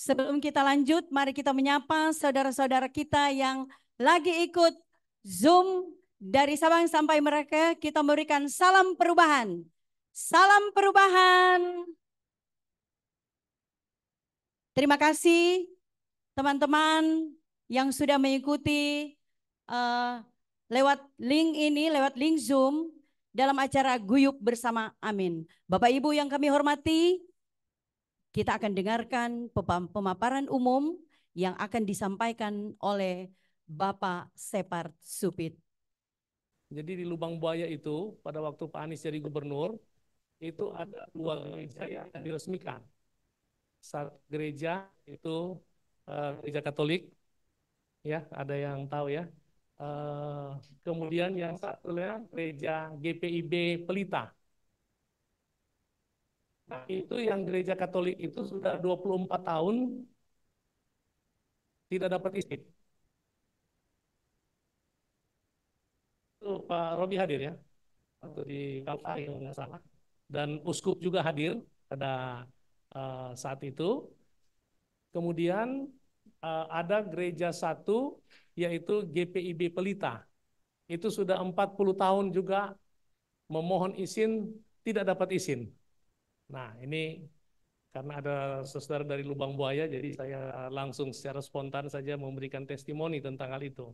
Sebelum kita lanjut, mari kita menyapa saudara-saudara kita yang lagi ikut Zoom dari Sabang sampai Merauke. Kita memberikan salam perubahan. Salam perubahan. Terima kasih teman-teman yang sudah mengikuti lewat link ini, lewat link Zoom dalam acara Guyub Bersama Amin. Bapak Ibu yang kami hormati, kita akan dengarkan pemaparan umum yang akan disampaikan oleh Bapak Separd Supit. Jadi di Lubang Buaya itu pada waktu Pak Anies jadi gubernur itu ada 2 gereja yang diresmikan. Satu gereja itu gereja Katolik, ya ada yang tahu ya. Kemudian yang satunya gereja GPIB Pelita. Nah, itu yang gereja Katolik itu sudah 24 tahun tidak dapat izin. Itu Pak Robi hadir ya, waktu di Kalpai kalau nggak salah. Dan uskup juga hadir pada saat itu. Kemudian ada gereja satu yaitu GPIB Pelita. Itu sudah 40 tahun juga memohon izin, tidak dapat izin. Nah ini karena ada saudara dari Lubang Buaya, jadi saya langsung secara spontan saja memberikan testimoni tentang hal itu.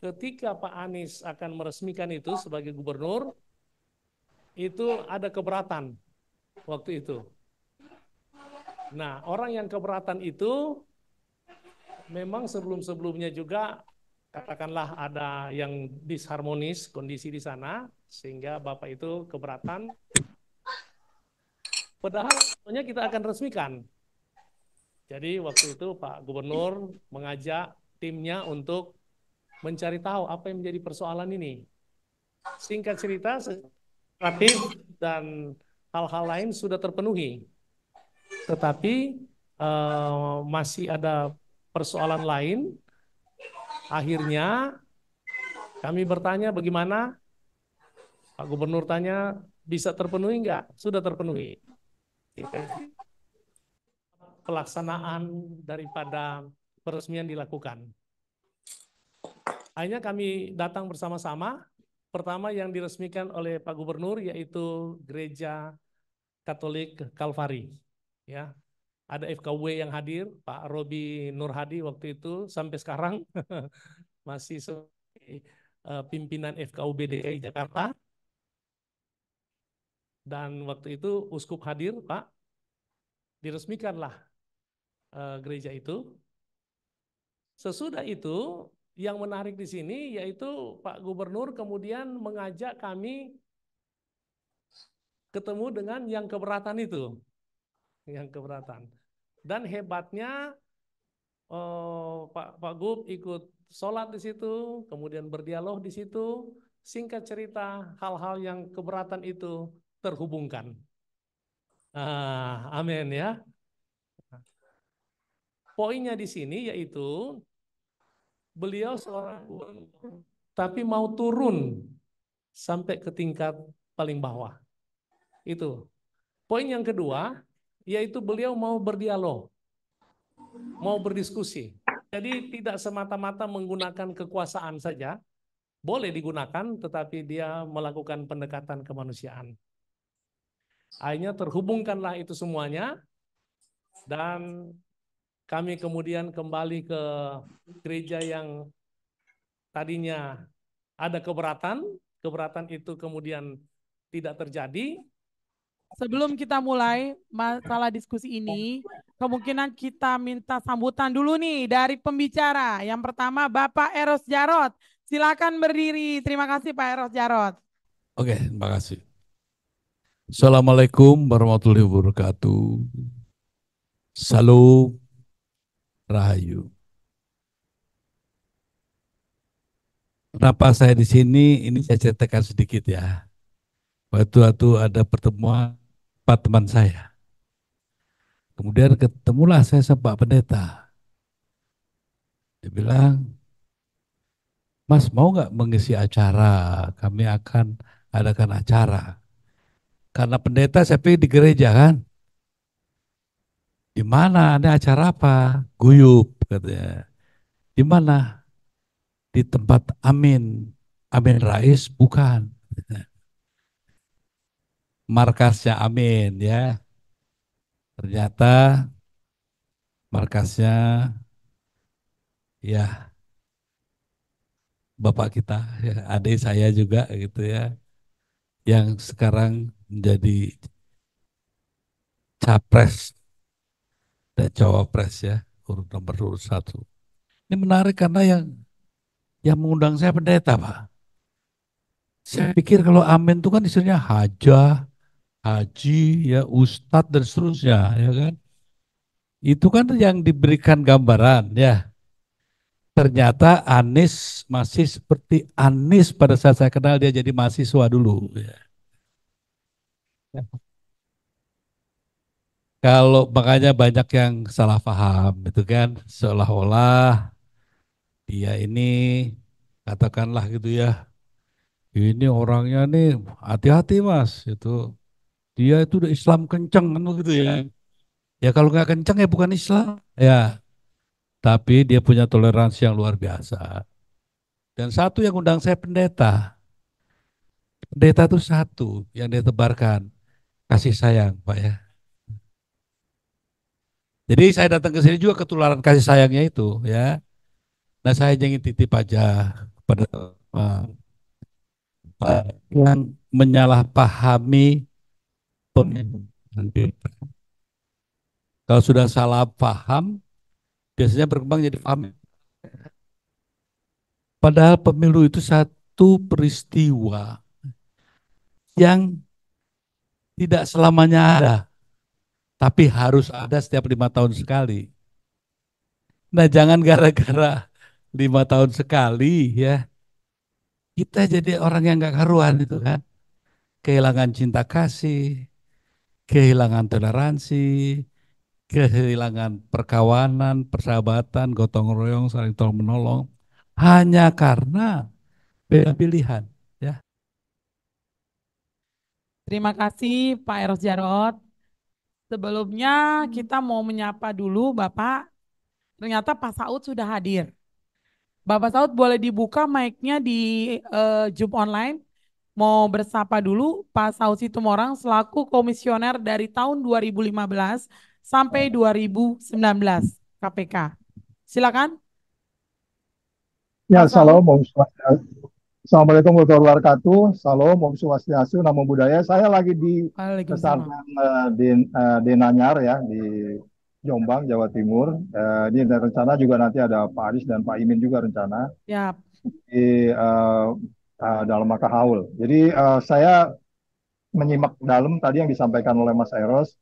Ketika Pak Anies akan meresmikan itu sebagai gubernur, itu ada keberatan waktu itu. Nah, orang yang keberatan itu memang sebelum-sebelumnya juga katakanlah ada yang disharmonis kondisi di sana, sehingga Bapak itu keberatan. Padahal sebetulnya kita akan resmikan. Jadi waktu itu Pak Gubernur mengajak timnya untuk mencari tahu apa yang menjadi persoalan ini. Singkat cerita, kreatif dan hal-hal lain sudah terpenuhi. Tetapi masih ada persoalan lain. Akhirnya kami bertanya bagaimana, Pak Gubernur tanya bisa terpenuhi enggak? Sudah terpenuhi. Pelaksanaan daripada peresmian dilakukan. Akhirnya kami datang bersama-sama. Pertama yang diresmikan oleh Pak Gubernur yaitu Gereja Katolik Kalvari. Ya, ada FKW yang hadir, Pak Robi Nurhadi waktu itu sampai sekarang masih pimpinan FKUB DKI Jakarta. Dan waktu itu uskup hadir, Pak, diresmikanlah gereja itu. Sesudah itu yang menarik di sini yaitu Pak Gubernur kemudian mengajak kami ketemu dengan yang keberatan itu, yang keberatan. Dan hebatnya Pak Gub ikut sholat di situ, kemudian berdialog di situ. Singkat cerita, hal-hal yang keberatan itu terhubungkan. Amin ya. Poinnya di sini yaitu beliau seorang gubernur, tapi mau turun sampai ke tingkat paling bawah. Itu. Poin yang kedua, yaitu beliau mau berdialog, mau berdiskusi. Jadi tidak semata-mata menggunakan kekuasaan saja, boleh digunakan, tetapi dia melakukan pendekatan kemanusiaan. Akhirnya terhubungkanlah itu semuanya, dan kami kemudian kembali ke gereja yang tadinya ada keberatan, keberatan itu kemudian tidak terjadi. Sebelum kita mulai masalah diskusi ini, kemungkinan kita minta sambutan dulu nih dari pembicara. Yang pertama Bapak Eros Jarot. Silakan berdiri. Terima kasih Pak Eros Jarot. Oke, terima kasih. Assalamualaikum warahmatullahi wabarakatuh. Salam Rahayu. Kenapa saya di sini? Ini saya ceritakan sedikit ya. Waktu ada pertemuan Pak teman saya. Kemudian ketemulah saya sama Pak Pendeta. Dia bilang, Mas mau nggak mengisi acara? Kami akan adakan acara. Karena pendeta saya pikir di gereja kan. Di mana? Ada acara apa? Guyup katanya. Di mana? Di tempat Amin. Amin Rais bukan. Markasnya Amin ya. Ternyata markasnya ya bapak kita, ya, adik saya juga gitu ya, yang sekarang menjadi capres dan cawapres ya, nomor urut satu. Ini menarik karena yang mengundang saya pendeta, Pak. Saya pikir kalau amin itu kan istilahnya hajah, haji, ya ustadz dan seterusnya, ya kan. Itu kan yang diberikan gambaran ya. Ternyata Anies masih seperti Anies pada saat saya kenal dia jadi mahasiswa dulu. Ya. Kalau makanya banyak yang salah paham, itu kan seolah-olah dia ini katakanlah gitu ya, ini orangnya nih hati-hati mas, itu dia itu udah Islam kenceng kan gitu ya. Ya kalau nggak kenceng ya bukan Islam, ya. Tapi dia punya toleransi yang luar biasa. Dan satu yang undang saya pendeta, pendeta itu satu yang dia tebarkan kasih sayang, Pak ya. Jadi saya datang ke sini juga ketularan kasih sayangnya itu ya. Nah saya ingin titip aja kepada yang menyalahpahami pemilu. Kalau sudah salah paham, biasanya berkembang jadi paham. Padahal pemilu itu satu peristiwa yang tidak selamanya ada, tapi harus ada setiap 5 tahun sekali. Nah jangan gara-gara 5 tahun sekali ya, kita jadi orang yang gak karuan itu kan. Kehilangan cinta kasih, kehilangan toleransi, kehilangan perkawanan, persahabatan, gotong royong, saling tolong menolong, hanya karena beda pilihan. Ya. Terima kasih Pak Eros Jarot. Sebelumnya kita mau menyapa dulu Bapak. Ternyata Pak Saud sudah hadir. Bapak Saud boleh dibuka mic-nya di Zoom online. Mau bersapa dulu Pak Saud Situmorang selaku komisioner dari tahun 2015 sampai 2019 KPK. Silakan Ya, Pak Saud. salam, Om Swastiastu. Assalamualaikum warahmatullahi wabarakatuh. Salam, Om Swastiastu, Namo Buddhaya. Saya lagi di Waalaikumsalam. Pesantren di Nanyar ya, di Jombang, Jawa Timur. Ini ada rencana juga nanti ada Pak Aris dan Pak Imin juga rencana Ya, di dalam maka haul. Jadi saya menyimak dalam tadi yang disampaikan oleh Mas Eros.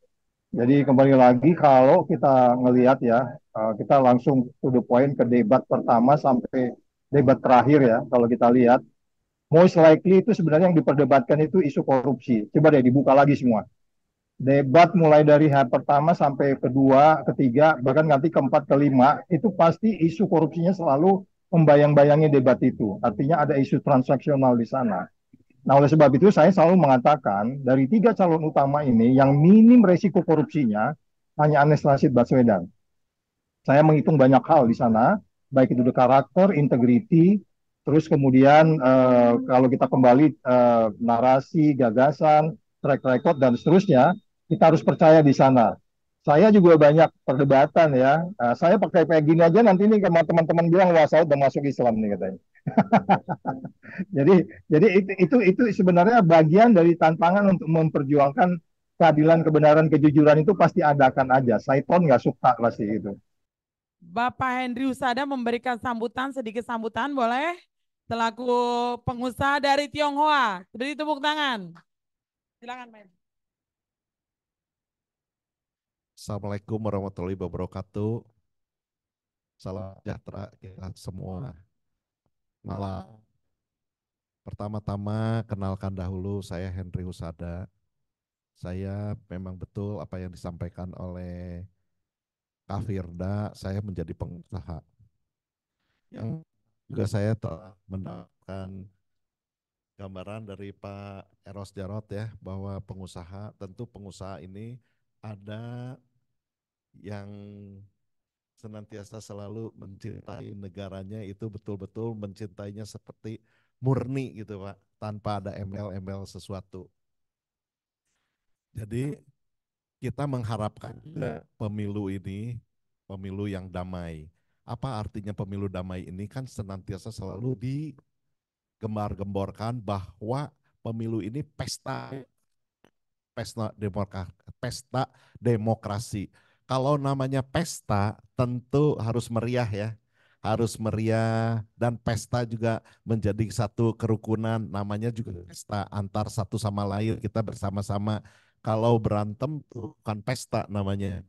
Jadi kembali lagi kalau kita ngelihat ya, kita langsung to the point ke debat pertama sampai debat terakhir ya. Kalau kita lihat, most likely itu sebenarnya yang diperdebatkan itu isu korupsi. Coba deh dibuka lagi semua. Debat mulai dari hari pertama sampai kedua, ketiga, bahkan nanti keempat, kelima, itu pasti isu korupsinya selalu membayang-bayangi debat itu. Artinya ada isu transaksional di sana. Nah, oleh sebab itu saya selalu mengatakan dari tiga calon utama ini yang minim resiko korupsinya hanya Anies Rashid Baswedan. Saya menghitung banyak hal di sana, baik itu the karakter, integriti, terus kemudian kalau kita kembali narasi, gagasan, track record dan seterusnya, kita harus percaya di sana. Saya juga banyak perdebatan ya. Saya pakai kayak gini aja nanti nih sama teman-teman bilang wah saya udah masuk Islam nih katanya. Jadi jadi itu sebenarnya bagian dari tantangan untuk memperjuangkan keadilan, kebenaran, kejujuran itu pasti adakan aja. Saiton nggak suka pasti itu. Bapak Henry Usada memberikan sambutan, sedikit sambutan boleh? Selaku pengusaha dari Tionghoa. Beri tepuk tangan. Silakan, Pak. Assalamualaikum warahmatullahi wabarakatuh. Salam sejahtera kita semua. Malam. Pertama-tama kenalkan dahulu saya Henry Husada. Saya memang betul apa yang disampaikan oleh Kak Firda, saya menjadi pengusaha. Yang juga saya telah mendapatkan gambaran dari Pak Eros Jarot ya, bahwa tentu pengusaha ini ada yang senantiasa selalu mencintai negaranya itu betul-betul mencintainya seperti murni gitu Pak, tanpa ada embel-embel sesuatu. Jadi kita mengharapkan pemilu ini, pemilu yang damai. Apa artinya pemilu damai ini? Kan senantiasa selalu digembar-gemborkan bahwa pemilu ini pesta demokrasi. Kalau namanya pesta tentu harus meriah ya. Harus meriah dan pesta juga menjadi satu kerukunan, namanya juga pesta antar satu sama lain, kita bersama-sama. Kalau berantem bukan pesta namanya.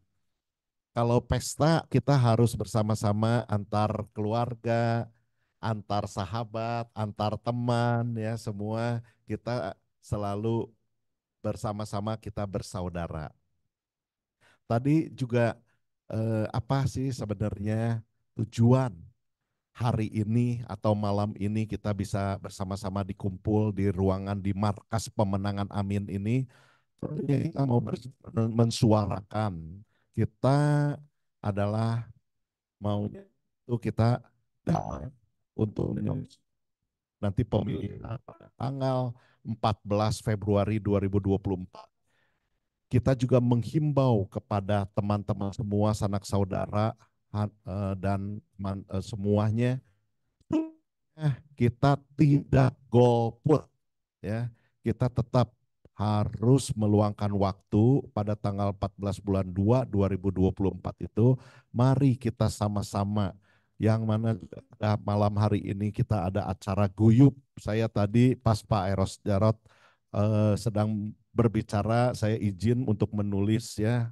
Kalau pesta kita harus bersama-sama antar keluarga, antar sahabat, antar teman ya, semua kita selalu bersama-sama, kita bersaudara. Tadi juga apa sih sebenarnya tujuan hari ini atau malam ini kita bisa bersama-sama dikumpul di ruangan di markas pemenangan Amin ini? Kita mau mensuarakan, kita adalah maunya itu kita damai untuk nanti pemilihan tanggal 14 Februari 2024. Kita juga menghimbau kepada teman-teman semua, sanak saudara dan semuanya, kita tidak golput ya. Kita tetap harus meluangkan waktu pada tanggal 14 bulan 2 2024 itu. Mari kita sama-sama, yang mana malam hari ini kita ada acara guyup. Saya tadi pas Pak Eros Jarot sedang berbicara, saya izin untuk menulis ya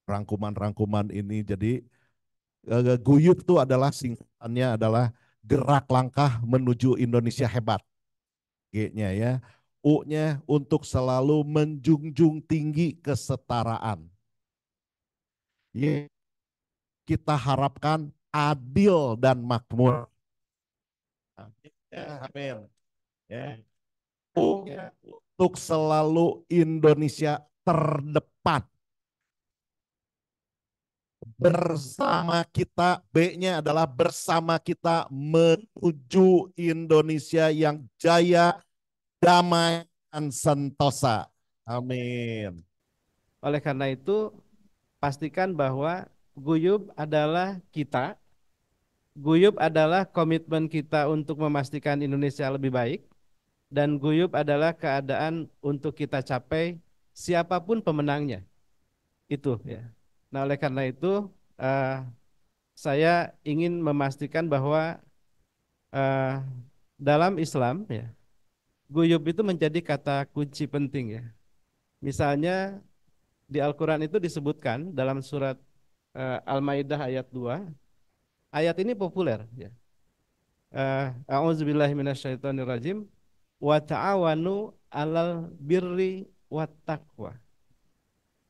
rangkuman-rangkuman ini. Jadi guyup itu adalah singkatannya adalah gerak langkah menuju Indonesia hebat. G-nya ya. U-nya untuk selalu menjunjung tinggi kesetaraan. Y, kita harapkan adil dan makmur. Amin. Ya. U-nya untuk selalu Indonesia terdepan. Bersama kita, B-nya adalah bersama kita menuju Indonesia yang jaya, damai, dan sentosa. Amin. Oleh karena itu, pastikan bahwa guyub adalah kita, guyub adalah komitmen kita untuk memastikan Indonesia lebih baik, dan guyub adalah keadaan untuk kita capai siapapun pemenangnya. Itu ya. Nah, oleh karena itu saya ingin memastikan bahwa dalam Islam ya, guyub itu menjadi kata kunci penting ya. Misalnya di Al-Quran itu disebutkan dalam surat Al-Maidah ayat 2. Ayat ini populer ya. A'udzubillahi minasyaitonirrajim. Wa ta'awanu 'alal birri wat taqwa.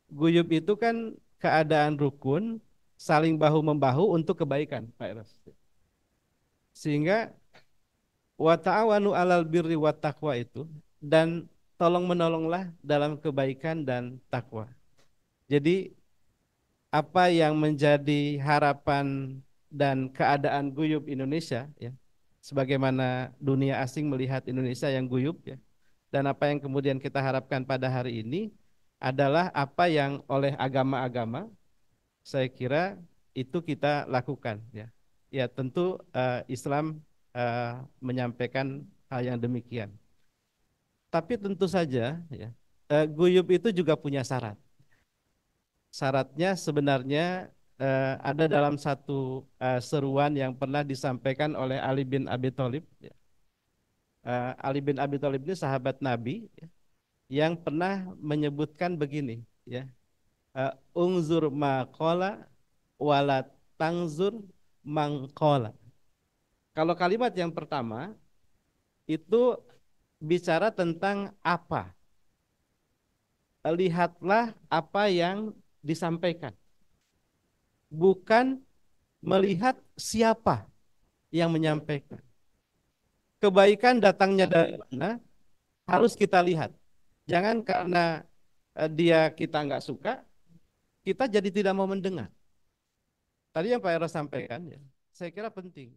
Guyub itu kan keadaan rukun, saling bahu-membahu untuk kebaikan, Pak Eros. Sehingga wa ta'awanu 'alal birri wat taqwa itu, dan tolong menolonglah dalam kebaikan dan takwa. Jadi apa yang menjadi harapan dan keadaan guyub Indonesia ya, sebagaimana dunia asing melihat Indonesia yang guyub ya, dan apa yang kemudian kita harapkan pada hari ini adalah apa yang oleh agama-agama saya kira itu kita lakukan ya. Ya tentu Islam menyampaikan hal yang demikian. Tapi tentu saja ya, guyub itu juga punya syarat. Syaratnya sebenarnya ada dalam satu seruan yang pernah disampaikan oleh Ali bin Abi Thalib ya. Ali bin Abi Thalib ini sahabat Nabi ya, yang pernah menyebutkan begini ya, ungzur maqala wala tangzur mangqala. Kalau kalimat yang pertama itu bicara tentang apa, lihatlah apa yang disampaikan, bukan melihat siapa yang menyampaikan. Kebaikan datangnya dari mana harus kita lihat. Jangan karena dia kita nggak suka, kita jadi tidak mau mendengar. Tadi yang Pak Eros sampaikan ya, saya kira penting.